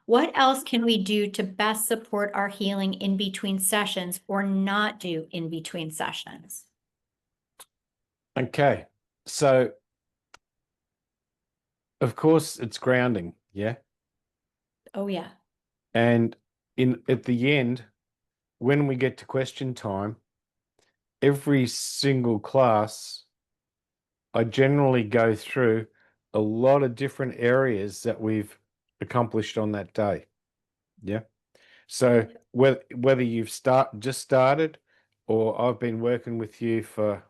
What else can we do to best support our healing in between sessions or not do in between sessions? Okay. So, of course, it's grounding. Yeah. Oh, yeah. And at the end, when we get to question time, every single class, I generally go through a lot of different areas that we've accomplished on that day. Yeah. So whether you've just started or I've been working with you for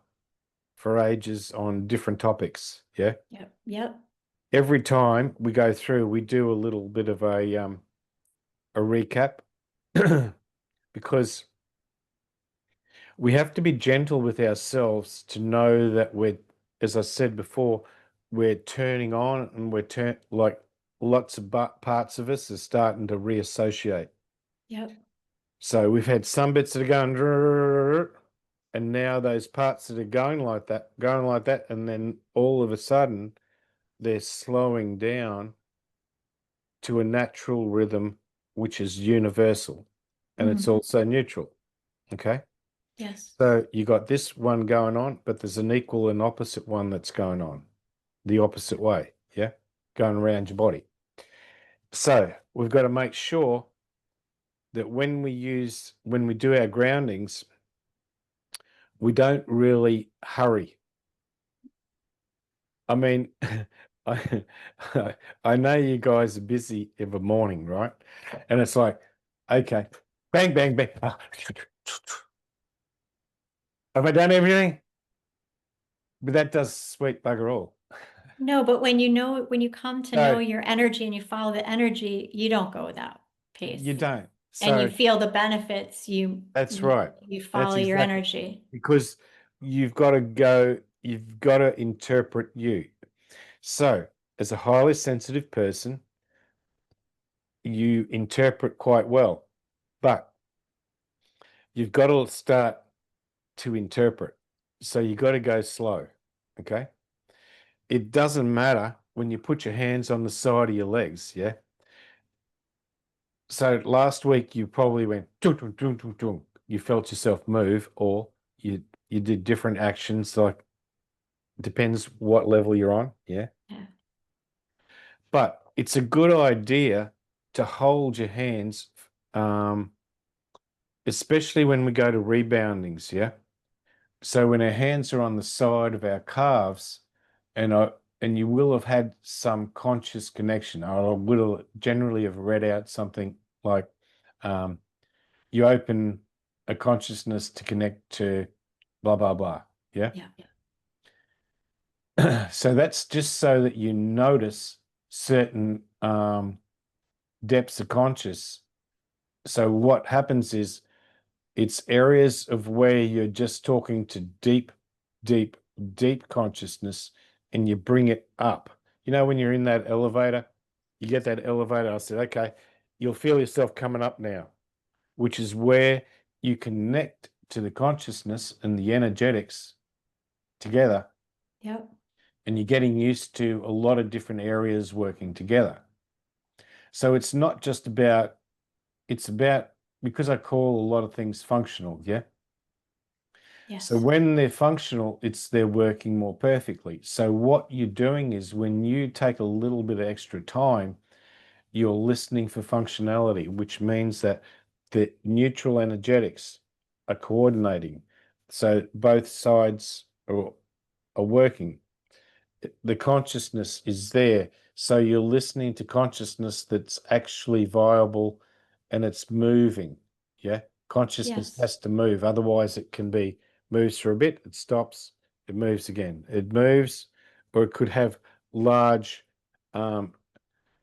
ages on different topics. Yeah. Yep. Yep. Every time we go through, we do a little bit of a recap because we have to be gentle with ourselves to know that we're, as I said before, we're turning on and like lots of parts of us are starting to reassociate. Yep. So we've had some bits that are going, and now those parts that are going like that, and then all of a sudden they're slowing down to a natural rhythm, which is universal, and it's also neutral. Okay. Yes. So you got this one going on, but there's an equal and opposite one that's going on the opposite way. Yeah. Going around your body. So we've got to make sure that when we do our groundings, we don't really hurry. I mean, I, I know you guys are busy every morning, right? And it's like, okay, bang, bang, bang. Have I done everything? But that does sweet bugger all. No, but when you come to know So your energy and you follow the energy, you don't go without you pace. don't. And you So feel the benefits, you that's right. you That's follow your exactly energy. because you've got to interpret you. So, as a highly sensitive person, you interpret quite well, but you've got to start to interpret. So, you got to go slow. Okay. It doesn't matter when you put your hands on the side of your legs. Yeah. So, last week you probably went, "Tung, tung, tung, tung, tung." You felt yourself move, or you did different actions, like depends what level you're on. Yeah. Yeah. But it's a good idea to hold your hands, um, especially when we go to reboundings. Yeah. So when our hands are on the side of our calves, and you will have had some conscious connection. I will generally have read out something like, um, you open a consciousness to connect to blah blah blah. Yeah. Yeah. So that's just so that you notice certain depths of conscious. So what happens is it's areas of where you're just talking to deep, deep, deep consciousness and you bring it up. You know, when you're in that elevator, you get that elevator. I said, okay, you'll feel yourself coming up now, which is where you connect to the consciousness and the energetics together. Yep. And you're getting used to a lot of different areas working together. So it's not just about, it's about, because I call a lot of things functional, yeah? So Yes. when they're functional, they're working more perfectly. So what you're doing is when you take a little bit of extra time, you're listening for functionality, which means that the neutral energetics are coordinating. So both sides are working. The consciousness is there. So you're listening to consciousness that's actually viable and it's moving. Yeah. Consciousness Yes. has to move. Otherwise, it can be moves for a bit, it stops, it moves again. It moves, or it could have large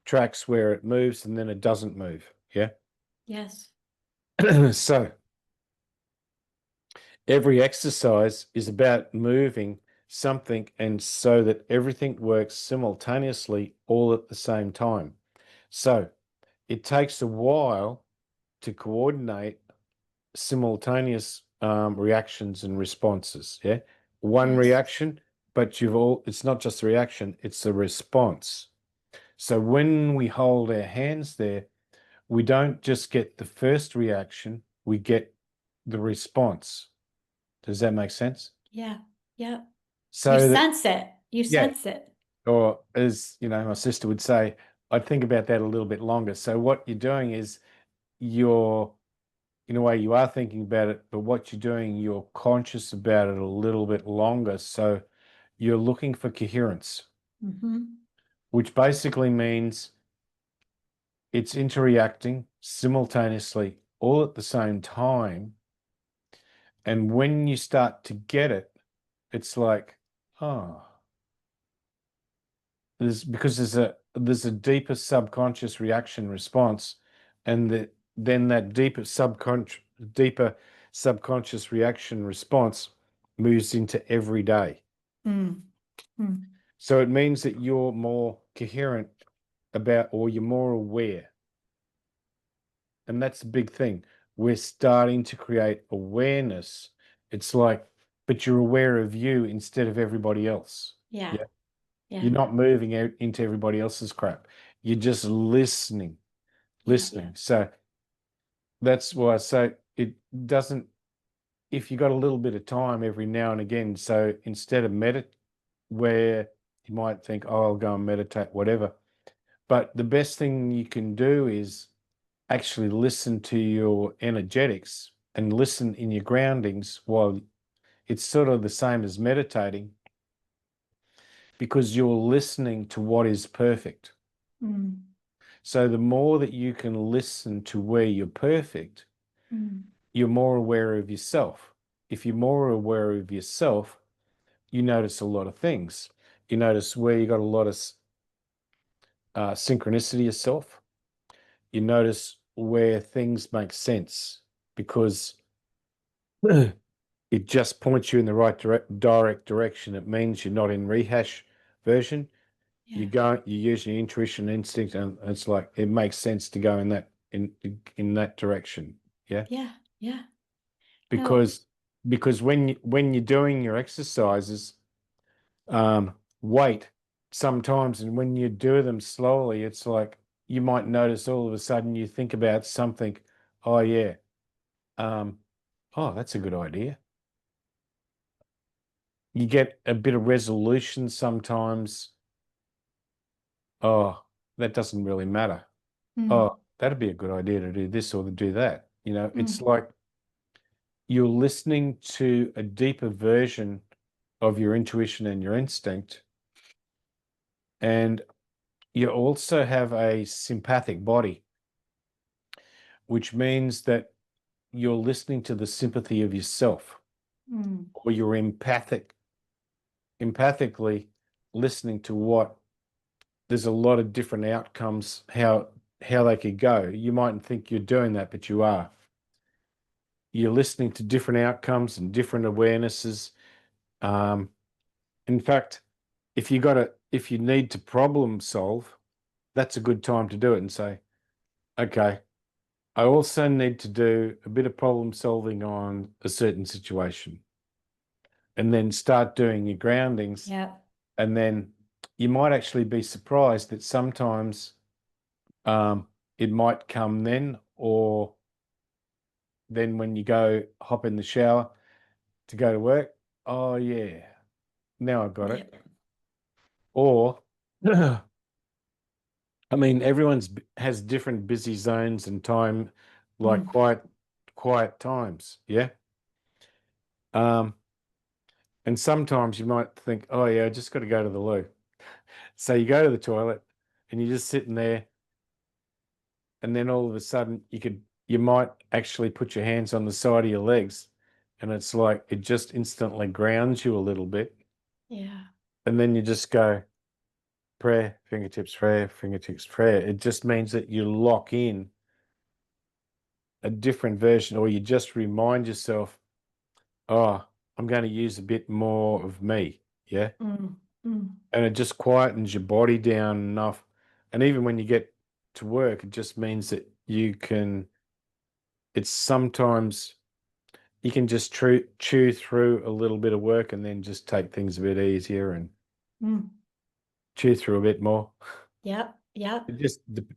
tracks where it moves and then it doesn't move. Yeah. Yes. So every exercise is about moving something and so that everything works simultaneously all at the same time. So it takes a while to coordinate simultaneous reactions and responses. Yeah. One Yes. reaction, but it's not just a reaction, it's a response. So when we hold our hands there, we don't just get the first reaction, we get the response. Does that make sense? Yeah. Yeah. So You that, sense it. You yeah, sense it. or as you know, my sister would say, I'd think about that a little bit longer. So what you're doing is you're, in a way, you are thinking about it, but what you're doing, you're conscious about it a little bit longer. So you're looking for coherence, which basically means it's interacting simultaneously all at the same time. And when you start to get it, it's like, oh, there's a deeper subconscious reaction response, and then that deeper subconscious reaction response moves into every day. Mm. Mm. So it means that you're more coherent about, or you're more aware. And that's the big thing. We're starting to create awareness. It's like, but you're aware of you instead of everybody else. Yeah. Yeah. Yeah. You're not moving out into everybody else's crap. You're just listening. Yeah. So that's why I say it doesn't, if you got a little bit of time every now and again, so instead of where you might think, oh, I'll go and meditate, whatever. But the best thing you can do is actually listen to your energetics and listen in your groundings while it's sort of the same as meditating, because you're listening to what is perfect. Mm. So the more that you can listen to where you're perfect, Mm. you're more aware of yourself. If you're more aware of yourself, you notice a lot of things. You notice where you got a lot of synchronicity yourself. You notice where things make sense because it just points you in the right direct direction. It means you're not in rehash version. Yeah. You use your intuition, instinct, and it's like it makes sense to go in that direction. Yeah. Yeah. Yeah. No. Because when you're doing your exercises, wait sometimes, and when you do them slowly, it's like you might notice all of a sudden you think about something. Oh yeah, um, oh that's a good idea. You get a bit of resolution sometimes. Oh, that doesn't really matter. Mm. Oh, that'd be a good idea to do this or to do that. It's Mm. like you're listening to a deeper version of your intuition and your instinct. And you also have a sympathetic body, which means that you're listening to the sympathy of yourself, Mm. or you're empathically listening to what there's a lot of different outcomes, how they could go. You mightn't think you're doing that, but you are. You're listening to different outcomes and different awarenesses. Um, in fact, if you need to problem solve, that's a good time to do it and say, okay, I also need to do a bit of problem solving on a certain situation, and then start doing your groundings. Yeah. And then you might actually be surprised that sometimes it might come then, or then when you go hop in the shower to go to work. Oh yeah, now I got Yeah. it. Or I mean, everyone's has different busy zones and time, like Mm. quiet times. Yeah. Um, and sometimes you might think, oh yeah, I just got to go to the loo. So you go to the toilet and you're just sitting there, and then all of a sudden you might actually put your hands on the side of your legs, and it's like it just instantly grounds you a little bit. Yeah. And then you just go prayer, fingertips, prayer. It just means that you lock in a different version, or you just remind yourself, oh, I'm going to use a bit more of me. Yeah. Mm. Mm. And it just quietens your body down enough. And even when you get to work, it just means that it's sometimes you can just chew through a little bit of work and then just take things a bit easier and Mm. chew through a bit more. Yep. Yep.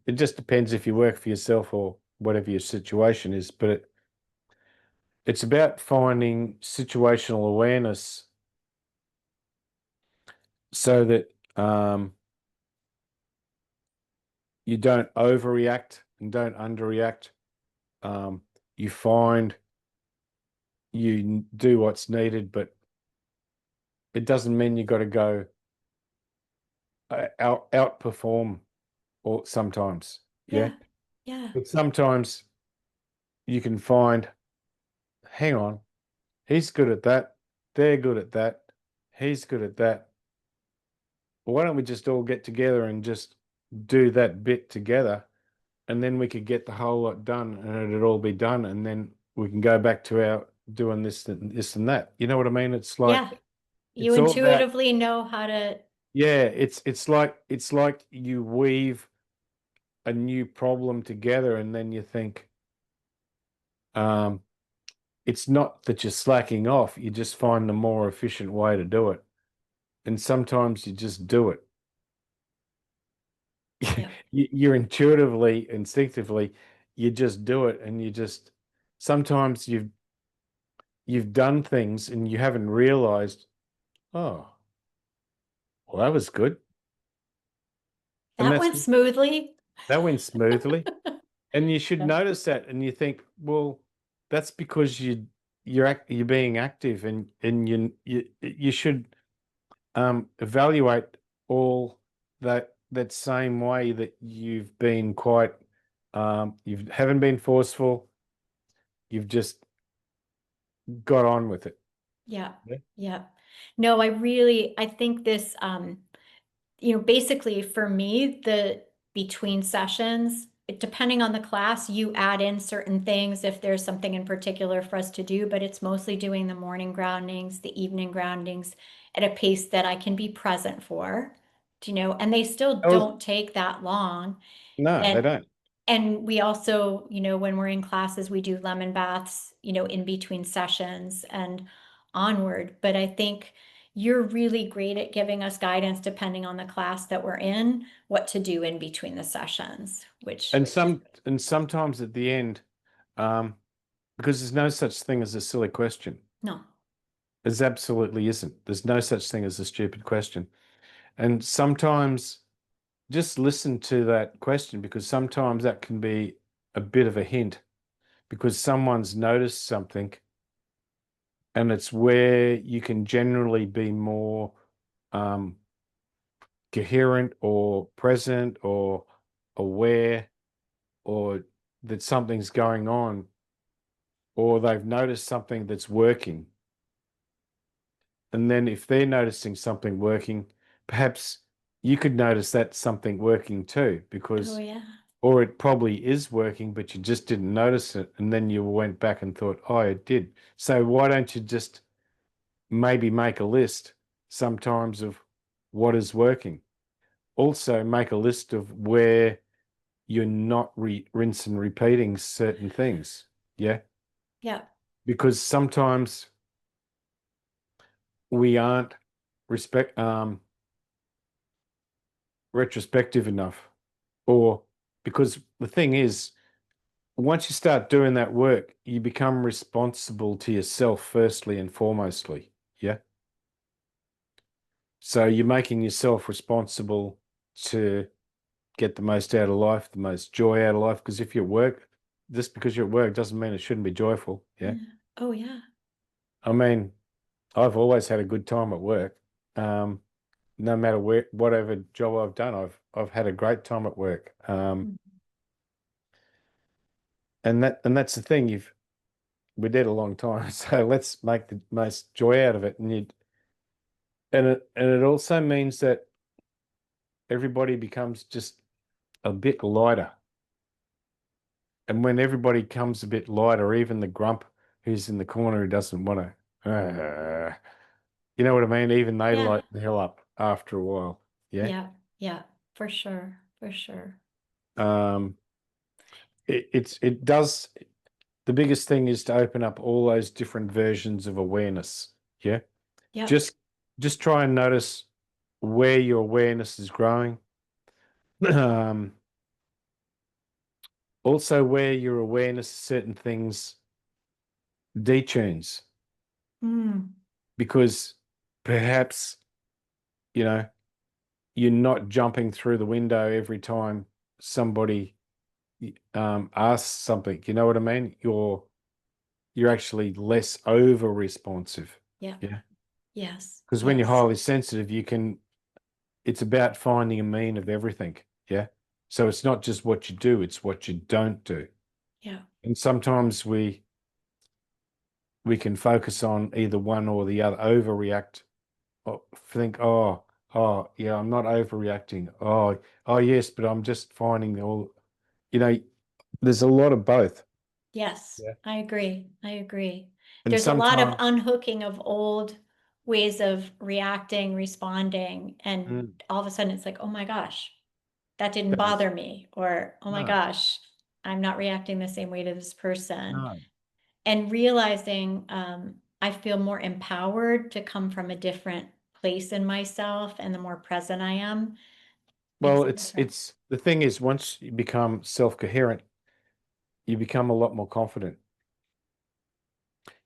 it just depends if you work for yourself or whatever your situation is, but it's about finding situational awareness so that you don't overreact and don't underreact. Um, you find you do what's needed, but it doesn't mean you got to go outperform or sometimes. Yeah. Yeah. Yeah. But sometimes you can find, hang on, he's good at that. They're good at that. He's good at that. Why don't we just all get together and just do that bit together? And then we could get the whole lot done and it'd all be done. And then we can go back to our doing this and that. You know what I mean? It's like, Yeah. You it's all about, intuitively know how to, yeah, it's like you weave a new problem together and then you think, um, it's not that you're slacking off, you just find the more efficient way to do it. And sometimes you just do it. yeah. You're intuitively, instinctively, you just do it, and you just sometimes you've done things and you haven't realized, oh, well, that was good. And That went smoothly. that went smoothly. And you should Yeah. notice that and you think, well, that's because you're being active and you should evaluate all that same way that you've been quite you haven't been forceful, you've just got on with it. Yeah. Yeah. Yeah. No, I think this, basically for me, the between sessions, depending on the class, you add in certain things if there's something in particular for us to do, but it's mostly doing the morning groundings, the evening groundings at a pace that I can be present for, and they still Oh, don't take that long. no, they And don't. and we also, when we're in classes, we do lemon baths, in between sessions and onward. But I think you're really great at giving us guidance depending on the class that we're in, what to do in between the sessions, which And sometimes at the end, um, because there's no such thing as a silly question. no. There's absolutely isn't. There's no such thing as a stupid question. And sometimes just listen to that question because sometimes that can be a bit of a hint because someone's noticed something and it's where you can generally be more um, coherent or present or aware or that something's going on or they've noticed something that's working. And then if they're noticing something working, perhaps you could notice that something working too, Oh because, yeah. or it probably is working, but you just didn't notice it. And then you went back and thought, oh, it did. So why don't you just maybe make a list sometimes of what is working? Also, make a list of where you're not rinse and repeating certain things. Yeah. Yeah. Because sometimes we aren't respect retrospective enough. Or because the thing is, once you start doing that work, you become responsible to yourself firstly and foremostly. Yeah. So you're making yourself responsible to get the most out of life, the most joy out of life. Because if you're at work, just because you're at work doesn't mean it shouldn't be joyful. Yeah. Yeah. Oh yeah. I mean, I've always had a good time at work. Um, no matter whatever job I've done, I've had a great time at work. Mm. And that's the thing. We did a long time, so let's make the most joy out of it. And it also means that everybody becomes just a bit lighter. And when everybody comes a bit lighter, even the grump who's in the corner who doesn't want to, you know what I mean? Even they Yeah. light the hell up after a while. Yeah. Yeah. Yeah. For sure. For sure. Um, it does. The biggest thing is to open up all those different versions of awareness. Yeah. Yep. Just just try and notice where your awareness is growing Um, also where your awareness of certain things detunes Mm, because perhaps, you know, you're not jumping through the window every time somebody asks something. You know what I mean? You're actually less over responsive. yeah. Yeah. Yes. Because when you're Yes. highly sensitive, it's about finding a mean of everything. Yeah. So it's not just what you do, it's what you don't do. Yeah. And sometimes we can focus on either one or the other, overreact, or think, yeah, I'm not overreacting. Oh, yes, but I'm just finding all, you know, there's a lot of both. Yes. Yeah. I agree. I agree. And There's a lot of sometimes, unhooking of old ways of reacting, responding, and mm, all of a sudden it's like, oh my gosh, that didn't that is, bother me. Or, oh my no, gosh, I'm not reacting the same way to this person. no. And realizing I feel more empowered to come from a different place in myself, and the more present I am, makes Well, a it's, difference. it's, the thing is, once you become self-coherent, you become a lot more confident.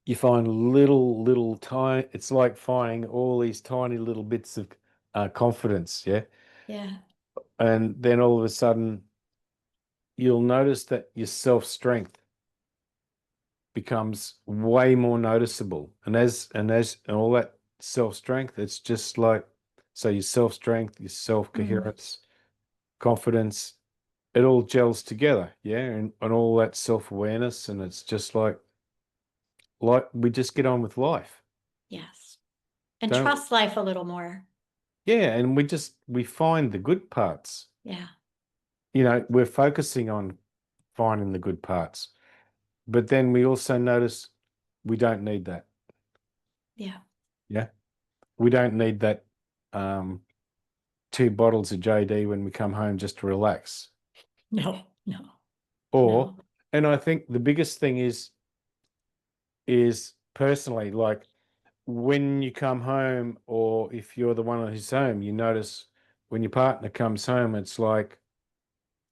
You find little tiny, it's like finding all these tiny little bits of confidence. Yeah. Yeah. And then all of a sudden, you'll notice that your self-strength becomes way more noticeable. And all that self-strength, it's just like, so your self-strength, your Mm, self-coherence, confidence, it all gels together. Yeah. And all that self-awareness. And it's just like we just get on with life, yes. And don't we? trust life a little more. Yeah. And we find the good parts. Yeah. We're focusing on finding the good parts, but then we also notice we don't need that. Yeah. Yeah. We don't need that two bottles of JD when we come home just to relax. No, no, Or, no. and I think the biggest thing is personally, like when you come home, or if you're the one who's home, you notice when your partner comes home, it's like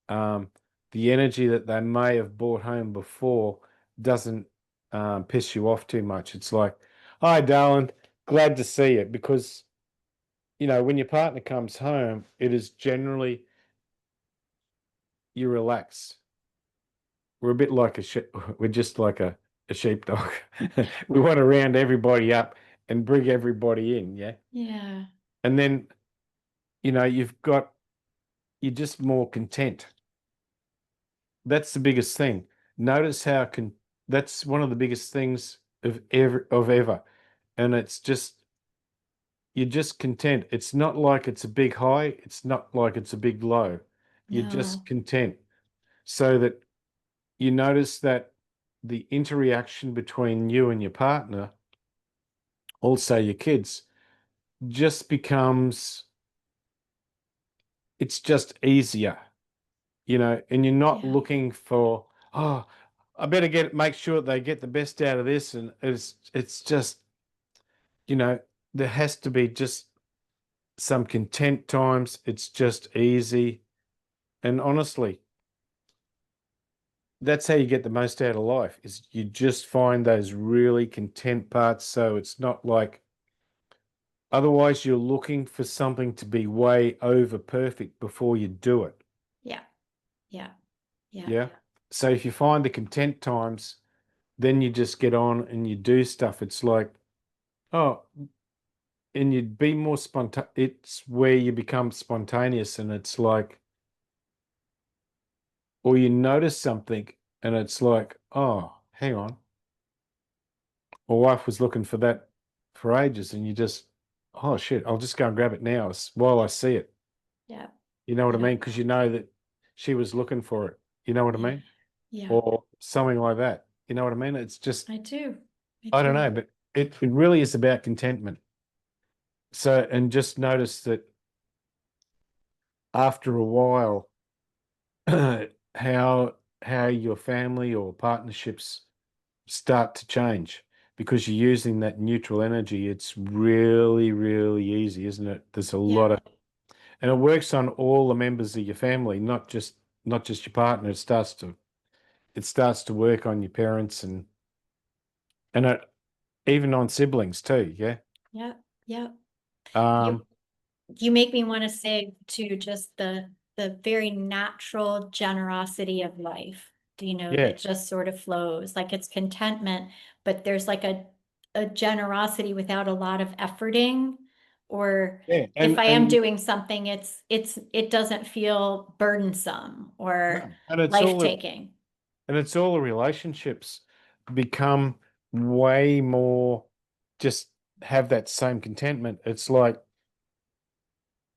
um, the energy that they may have brought home before doesn't piss you off too much. It's like, hi, darling, glad to see you. Because, when your partner comes home, it is generally you relax. We're a bit like we're just like a sheepdog. We want to round everybody up and bring everybody in. Yeah. Yeah. And then, you're just more content. That's the biggest thing. Notice how that's one of the biggest things of ever. And it's just you're just content. It's not like it's a big high, it's not like it's a big low. You're just No. content. So that you notice that the interaction between you and your partner, also your kids, just becomes it's just easier, and you're not Yeah. looking for, oh, I better make sure they get the best out of this. And it's just, you know, there has to be just some content times. It's just easy. And honestly, that's how you get the most out of life is you just find those really content parts. So it's not like otherwise you're looking for something to be way over perfect before you do it. Yeah. Yeah. Yeah. Yeah. So if you find the content times, then you just get on and you do stuff. It's like, oh, and you'd be more spontaneous. It's where you become spontaneous, and it's like, or you notice something and it's like, oh, hang on. My wife was looking for that for ages, and you just, oh shit, I'll just go and grab it now while I see it. Yeah. You know what I Yeah. mean? Because you know that she was looking for it. You know what I Yeah. mean? Yeah. Or something like that. You know what I mean? It's just, I do. I I don't do. know, but it really is about contentment. So, and just notice that after a while, how your family or partnerships start to change because you're using that neutral energy. It's really, really easy, isn't it? There's a Yeah. lot of, and it works on all the members of your family, not just your partner. It starts to work on your parents and even on siblings too. Yeah. Yeah, yeah. You Um, you make me want to say to just the very natural generosity of life, yeah, that just sort of flows. Like it's contentment, but there's like a generosity without a lot of efforting. Or yeah, if and I am and doing something, it doesn't feel burdensome or no, and it's all life-taking. and it's all the relationships become way more just have that same contentment. It's like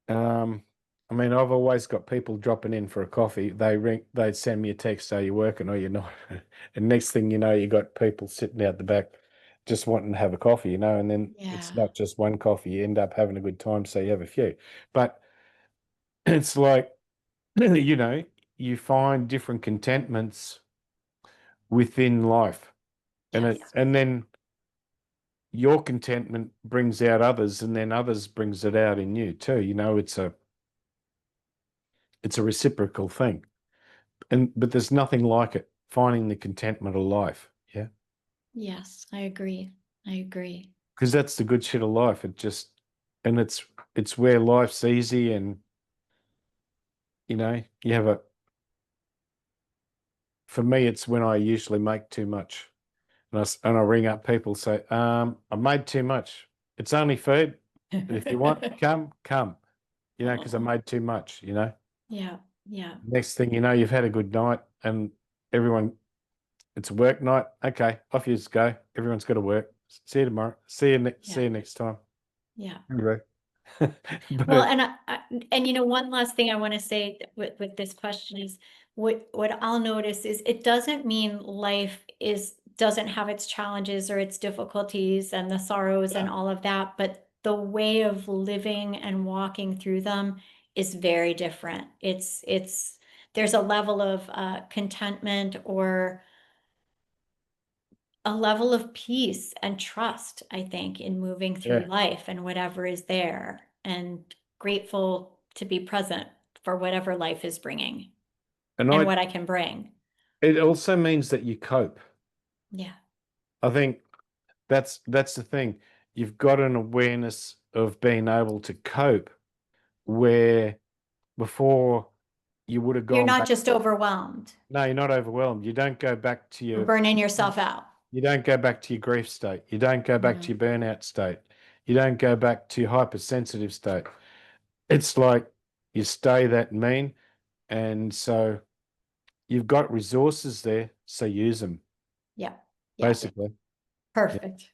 Um, I mean, I've always got people dropping in for a coffee. They'd send me a text, are you working or you're not? And next thing you know, you got people sitting out the back just wanting to have a coffee, and then it's Yeah. not just one coffee. You end up having a good time, so you have a few. But it's like, you know, you find different contentments within life. And it Yes. and then your contentment brings out others, and then others brings it out in you too. It's a reciprocal thing. But there's nothing like it, finding the contentment of life. Yeah. Yes, I agree. I agree. Because that's the good shit of life. And it's where life's easy and you have for me, it's when I usually make too much. And I ring up people, say, I made too much. It's only food. But if you want, come, because I Oh, made too much. yeah, yeah, Next thing you know, you've had a good night and everyone, it's a work night. Okay, off you go. Everyone's got to work. See you tomorrow. See yeah, you next time. yeah. Anyway. Well, But and one last thing I want to say with this question is what I'll notice is it doesn't mean life doesn't have its challenges or its difficulties and the sorrows and yeah, all of that, but the way of living and walking through them is very different. It's there's a level of contentment or a level of peace and trust, I think, in moving through yeah. life and whatever is there, and grateful to be present for whatever life is bringing And and I what I can bring. it also means that you cope. Yeah. I think that's the thing. You've got an awareness of being able to cope where before you would have You're gone not back. just overwhelmed No, you're not overwhelmed. or burning yourself out. You don't go back to your grief state. You don't go back to No. your burnout state. You don't go back to your hypersensitive state. It's like you stay that mean. And so you've got resources there, so use them, Yeah. Yeah. basically. Yeah. Perfect.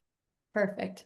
Perfect.